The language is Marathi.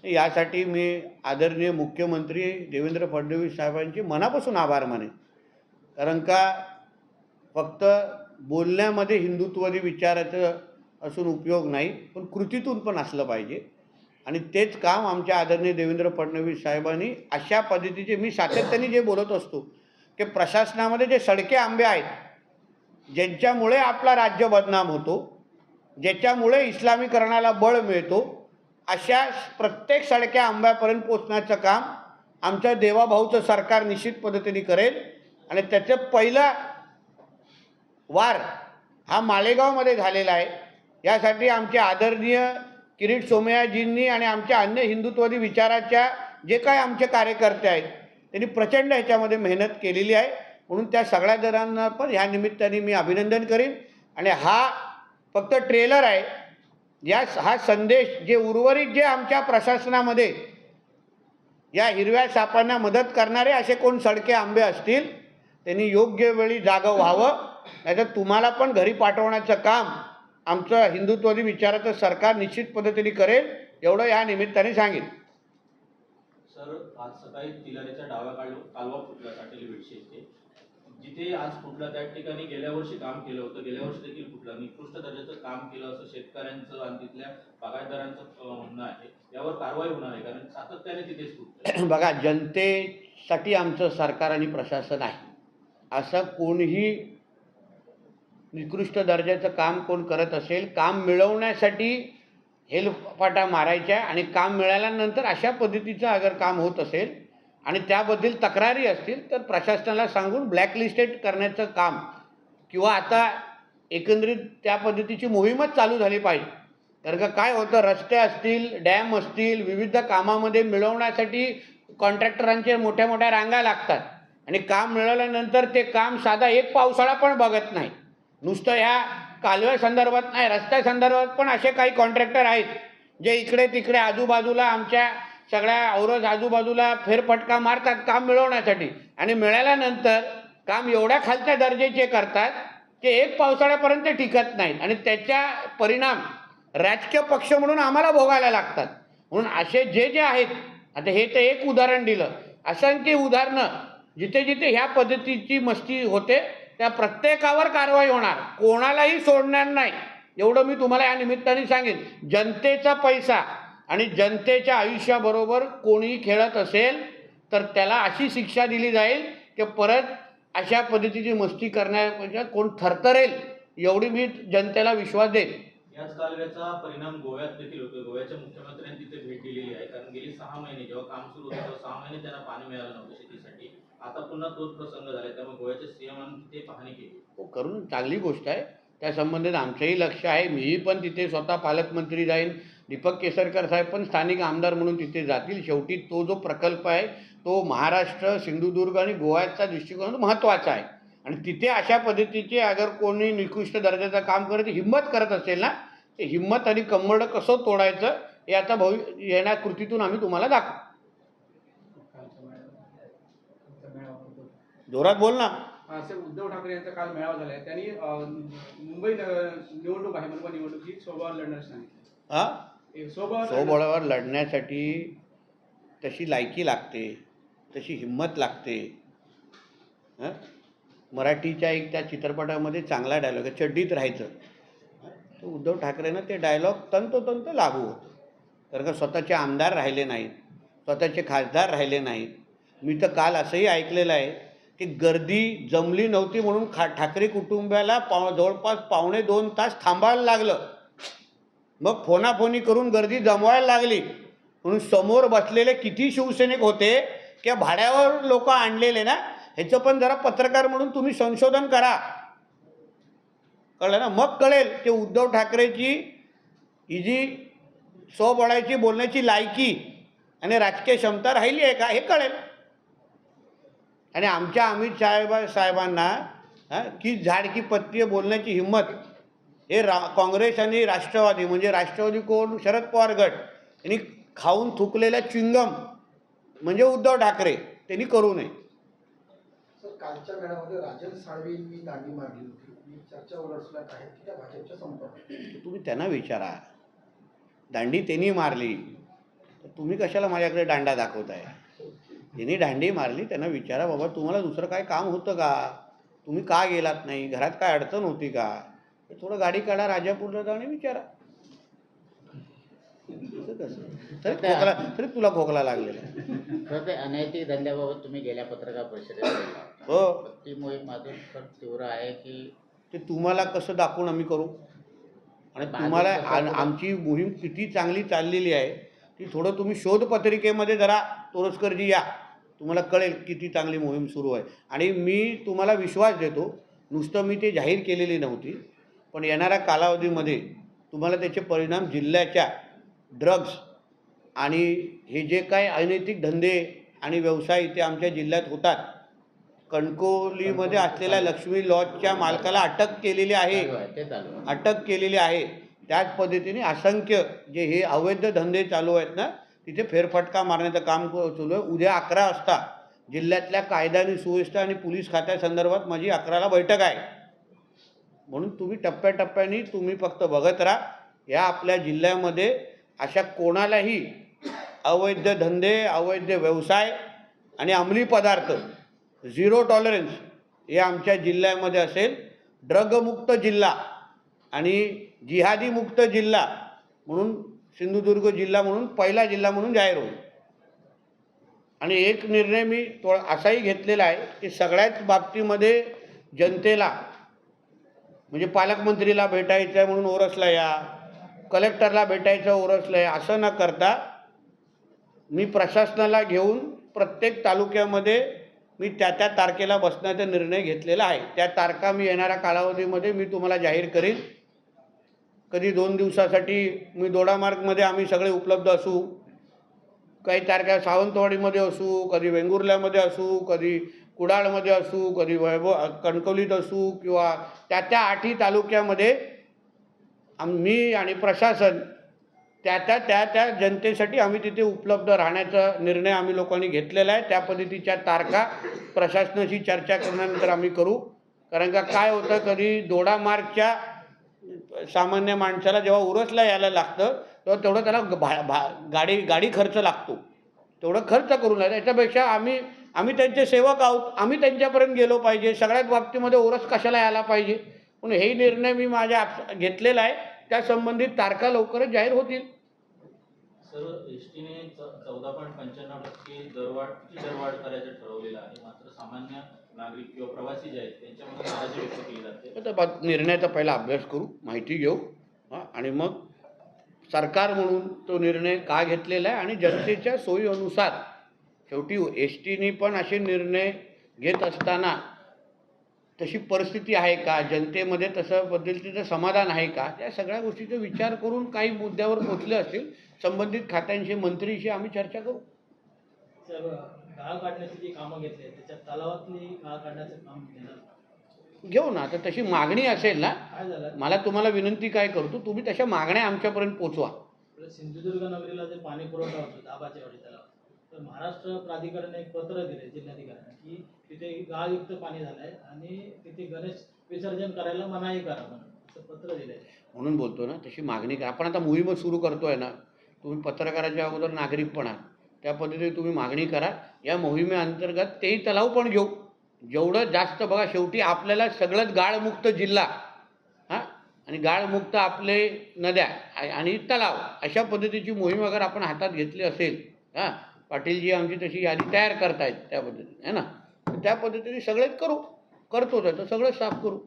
यासाठी मी आदरणीय मुख्यमंत्री देवेंद्र फडणवीस साहेबांचे मनापासून आभार मानेन. कारण का फक्त बोलण्यामध्ये हिंदुत्ववादी विचाराचं असून उपयोग नाही, पण कृतीतून पण असलं पाहिजे. आणि तेच काम आमच्या आदरणीय देवेंद्र फडणवीस साहेबांनी अशा पद्धतीचे, मी सातत्याने जे बोलत असतो की प्रशासनामध्ये जे सडके आंबे आहेत, ज्यांच्यामुळे आपला राज्य बदनाम होतो, ज्याच्यामुळे इस्लामीकरणाला बळ मिळतो, अशा प्रत्येक सडक्या आंब्यापर्यंत पोचण्याचं काम आमच्या देवाभाऊचं सरकार निश्चित पद्धतीने करेल. आणि त्याचं पहिला वार हा मालेगावमध्ये झालेला आहे. यासाठी आमचे आदरणीय किरीट सोमय्याजींनी आणि आमच्या अन्य हिंदुत्ववादी विचाराच्या जे काय आमचे कार्यकर्ते आहेत त्यांनी प्रचंड ह्याच्यामध्ये मेहनत केलेली आहे. म्हणून त्या सगळ्या जणांना पण ह्या निमित्ताने मी अभिनंदन करीन. आणि हा फक्त ट्रेलर आहे. हा संदेश जे उर्वरित जे आमच्या प्रशासनामध्ये या हिरव्या सापांना मदत करणारे असे कोण सडके आंबे असतील त्यांनी योग्य वेळी जागं व्हावं, नाहीतर तुम्हाला पण घरी पाठवण्याचं काम आमचं हिंदुत्ववादी विचाराचं सरकार निश्चित पद्धतीने करेल, एवढं या निमित्ताने सांगेन. सर, आज सकाळी तिलारीच्या डाव्या कालवा फुटला साठेली बेडशेचे, जिथे आज फुटला त्या ठिकाणी गेल्या वर्षी काम केलं होतं, गेल्या वर्षी देखील फुटला. निकृष्ट दर्जाचं काम केलं असं शेतकऱ्यांचं आणि तिथल्या बागायतदारांचं म्हणणं आहे. यावर कारवाई होणार आहे, कारण सातत्याने तिथेच फुटतं. बघा, जनतेसाठी आमचं सरकार आणि प्रशासन आहे. असं कोणीही निकृष्ट दर्जाचं काम कोण करत असेल, काम मिळवण्यासाठी हेलपाटा मारायच्या आणि काम मिळाल्यानंतर अशा पद्धतीचं अगर काम होत असेल आणि त्याबद्दल तक्रारी असतील तर प्रशासनाला सांगून ब्लॅकलिस्टेड करण्याचं काम, किंवा आता एकंदरीत त्या पद्धतीची मोहीमच चालू झाली पाहिजे. कारण का काय होतं, रस्ते असतील, डॅम असतील, विविध कामामध्ये मिळवण्यासाठी कॉन्ट्रॅक्टरांचे मोठ्या मोठ्या रांगा लागतात आणि काम मिळाल्यानंतर ते काम साधा एक पावसाळा पण बघत नाही. नुसतं ह्या कालव्या संदर्भात नाही, रस्त्या संदर्भात पण असे काही कॉन्ट्रॅक्टर आहेत जे इकडे तिकडे आजूबाजूला आमच्या सगळ्या औरज आजूबाजूला फेरफटका मारतात काम मिळवण्यासाठी, आणि मिळाल्यानंतर काम एवढ्या खालच्या दर्जाचे करतात की एक पावसाळ्यापर्यंत टिकत नाहीत आणि त्याच्या परिणाम राजकीय पक्ष म्हणून आम्हाला भोगायला लागतात. म्हणून असे जे जे आहेत, आता हे तर एक उदाहरण दिलं, असंख्य उदाहरणं जिथे जिथे ह्या पद्धतीची मस्ती होते त्या प्रत्येकावर कारवाई होणार, कोणालाही सोडणार नाही, एवढं मी तुम्हाला या निमित्ताने सांगेन. जनतेचा पैसा आणि जनतेच्या आयुष्याबरोबर कोणीही खेळत असेल तर त्याला अशी शिक्षा दिली जाईल की परत अशा पद्धतीची मस्ती करण्यापेक्षा कोण थरथरेल, एवढी मी जनतेला विश्वास देईन. याच कालव्याचा परिणाम गोव्यात देखील होतो. गोव्याच्या मुख्यमंत्र्यांनी तिथे भेट दिलेली आहे, कारण गेली 6 महिने जेव्हा काम सुरू होतं तेव्हा 6 महिने त्यांना पाणी मिळालं नव्हतं शेतीसाठी. आता पुन्हा तोच प्रसंग झाला, त्यामुळे गोव्याच्या सीएमने तिथे पाहणी केली. हो, करून चांगली गोष्ट आहे. त्या संबंधित आमचंही लक्ष आहे. मीही पण तिथे स्वतः पालकमंत्री जाईन, दीपक केसरकर साहेब पण स्थानिक आमदार म्हणून तिथे जातील. शेवटी तो जो प्रकल्प आहे तो महाराष्ट्र, सिंधुदुर्ग आणि गोव्याचा दृष्टिकोन महत्त्वाचा आहे. आणि तिथे अशा पद्धतीचे अगर कोणी निकृष्ट दर्जाचं काम करत हिंमत करत असेल ना, ते हिंमत आणि कंबरड कसं तोडायचं हे आता येण्या कृतीतून आम्ही तुम्हाला दाखवू. जोरात बोल ना. असे उद्धव ठाकरे यांचा काल मेळावा झाला आहे. त्यांनी मुंबई निवडणूक आहे, मनपा निवडणूक ही स्वबळावर लढण्यास सांगितलं. स्वबळावर लढण्यासाठी तशी लायकी लागते, तशी हिंमत लागते. मराठीच्या एक त्या चित्रपटामध्ये चांगला डायलॉग आहे, चड्डीत राहायचं. तो उद्धव ठाकरेंना ते डायलॉग तंतोतंत लागू होतं. कारण का स्वतःचे आमदार राहिले नाहीत, स्वतःचे खासदार राहिले नाहीत. मी तर काल असंही ऐकलेलं आहे की गर्दी जमली नव्हती म्हणून ठाकरे कुटुंबाला जवळपास 1.5-2 तास थांबायला लागलं. मग फोनाफोनी करून गर्दी जमवायला लागली. म्हणून समोर बसलेले किती शिवसैनिक होते किंवा भाड्यावर लोक आणलेले ना, ह्याचं पण जरा पत्रकार म्हणून तुम्ही संशोधन करा. कळलं ना? मग कळेल की उद्धव ठाकरेची ही जी स्वबळाची बोलण्याची लायकी आणि राजकीय क्षमता राहिली आहे का हे कळेल. आणि आमच्या अमित साहेबांना की झाड की पत्ती बोलण्याची हिंमत हे काँग्रेस आणि राष्ट्रवादी, म्हणजे राष्ट्रवादी कोण, शरद पवार गट यांनी खाऊन थुकलेल्या च्युइंगम म्हणजे उद्धव ठाकरे, त्यांनी करू नये. कालच्या मेळाव्यामध्ये राजन साळवींनी दांडी मारली होती, चर्चा उलटसुलट आहे की त्या भाजपच्या संपर्कात. तुम्ही त्यांना विचारा, दांडी त्यांनी मारली, तर तुम्ही कशाला माझ्याकडे दांडा दाखवताय? त्यांनी दांडी मारली, त्यांना विचारा, बाबा तुम्हाला दुसरं काय काम होतं का? तुम्ही का गेलात नाही? घरात काय अडचण होती का? तर थोडं गाडी काढा, राजापूरला जा आणि विचारा. असं कसं? तरी तुला खोकला लागलेला आहे. तर ते अनैतिक धंद्याबाबत तुम्ही गेल्या पत्रकार परिषदेत बोलला. हो, ती मोहीम अजून तर तीव्र आहे की ते तुम्हाला कसं दाखवून आम्ही करू? आणि तुम्हाला आमची मोहीम किती चांगली चाललेली आहे ती थोडं तुम्ही शोधपत्रिकेमध्ये जरा तोरसकरजी या, तुम्हाला कळेल किती चांगली मोहीम सुरू आहे. आणि मी तुम्हाला विश्वास देतो, नुसतं मी ते जाहीर केलेली नव्हती, पण येणाऱ्या कालावधीमध्ये तुम्हाला त्याचे परिणाम जिल्ह्याच्या ड्रग्ज आणि हे जे काय अनैतिक धंदे आणि व्यवसाय इथे आमच्या जिल्ह्यात होतात, कणकवलीमध्ये असलेल्या लक्ष्मी लॉजच्या मालकाला अटक केलेली आहे. ते चालू आहे. अटक केलेली आहे. त्याच पद्धतीने असंख्य जे हे अवैध धंदे चालू आहेत ना, तिथे फेरफटका मारण्याचं काम चालू आहे. उद्या 11 वाजता जिल्ह्यातल्या कायदा आणि सुव्यवस्था आणि पोलीस खात्यासंदर्भात माझी 11ला बैठक आहे. म्हणून तुम्ही टप्प्याटप्प्याने तुम्ही फक्त बघत राहा. या आपल्या जिल्ह्यामध्ये अशा कोणालाही अवैध धंदे, अवैध व्यवसाय आणि अंमली पदार्थ 0 टॉलरन्स हे आमच्या जिल्ह्यामध्ये असेल. ड्रगमुक्त जिल्हा आणि जिहादी मुक्त जिल्हा म्हणून सिंधुदुर्ग जिल्हा म्हणून पहिला जिल्हा म्हणून जाहीर होईल. आणि एक निर्णय मी असाही घेतलेला आहे की सगळ्याच बाबतीमध्ये जनतेला, म्हणजे पालकमंत्रीला भेटायचं आहे म्हणून ओरसला या, कलेक्टरला भेटायचं ओरसला या, असं न करता मी प्रशासनाला घेऊन प्रत्येक तालुक्यामध्ये मी त्या तारखेला बसण्याचा निर्णय घेतलेला आहे. त्या तारखा मी येणाऱ्या कालावधीमध्ये मी तुम्हाला जाहीर करीन. कधी 2 दिवसासाठी मी दोडामार्गमध्ये आम्ही सगळे उपलब्ध असू, काही तारखा सावंतवाडीमध्ये असू, कधी वेंगुर्ल्यामध्ये असू, कधी कुडाळमध्ये असू, कधी कणकवलीत असू, किंवा त्या 8ही तालुक्यामध्ये मी आणि प्रशासन त्या जनतेसाठी आम्ही तिथे उपलब्ध राहण्याचा निर्णय आम्ही लोकांनी घेतलेला आहे. त्या पद्धतीच्या तारखा प्रशासनाशी चर्चा केल्यानंतर आम्ही करू. कारण का काय होतं, कधी दोडामार्गच्या सामान्य माणसाला जेव्हा उरसला यायला लागतं तेव्हा तेवढं त्याला गाडी खर्च लागतो, तेवढं खर्च करून राहिलं. याच्यापेक्षा आम्ही त्यांचे सेवक आहोत, आम्ही त्यांच्यापर्यंत गेलो पाहिजे. सगळ्याच बाबतीमध्ये ओरस कशाला यायला पाहिजे, म्हणून हेही निर्णय मी माझ्या घेतलेला आहे. त्या संबंधित तारखा लवकरच जाहीर होतील. सर, एसटीने 14.95% दरवाढ करायचं ठरवलेलं आहे. मात्र सामान्य नागरिक किंवा प्रवासी जे आहेत त्यांच्यामध्ये नाराजी व्यक्त केली जाते. आता निर्णयाचा पहिला अभ्यास करू, माहिती घेऊ, आणि मग सरकार म्हणून तो निर्णय का घेतलेला आहे आणि जनतेच्या सोयीनुसार शेवटी एस टीने पण असे निर्णय घेत असताना तशी परिस्थिती आहे का, जनतेमध्ये तसं पद्धतीचं समाधान आहे का, त्या सगळ्या गोष्टीचा विचार करून काही मुद्द्यावर पोचले असतील संबंधित खात्यांशी, मंत्रीशी आम्ही चर्चा करू. सर, गाळ काढण्याची जी कामं घेतली आहेत त्याच्यात तलावातली गाळ काढण्याचं काम घेणार घेऊ ना. तर तशी मागणी असेल ना, काय झालं? मला तुम्हाला विनंती काय करतो, तुम्ही तशा मागण्या आमच्यापर्यंत पोचवा. आपल्या सिंधुदुर्ग नगरीला जे पाणी पुरवठा होतो दाबाच्या वाडी तलाव, तर महाराष्ट्र प्राधिकरणाने एक पत्र दिले जिल्हाधिकाऱ्यांना की तिथे गाळयुक्त पाणी झालंय आणि तिथे गणेश विसर्जन करायला मनाई करा म्हणून असं पत्र दिलंय. म्हणून बोलतो ना, तशी मागणी करा. आपण आता मोहीमच सुरू करतोय ना, तुम्ही पत्रकाराच्या अगोदर नागरिक पण आहात, त्या पद्धतीने तुम्ही मागणी करा. या मोहिमेअंतर्गत तेही तलाव पण घेऊ, जेवढं जास्त. बघा, शेवटी आपल्याला सगळंच गाळमुक्त जिल्हा आणि गाळमुक्त आपले नद्या आणि तलाव अशा पद्धतीची मोहीम अगर आपण हातात घेतली असेल, पाटीलजी आमची तशी यादी तयार करतायत त्या पद्धतीने, आहे ना, तर त्या पद्धतीने सगळेच करतो, तर सगळं साफ करू.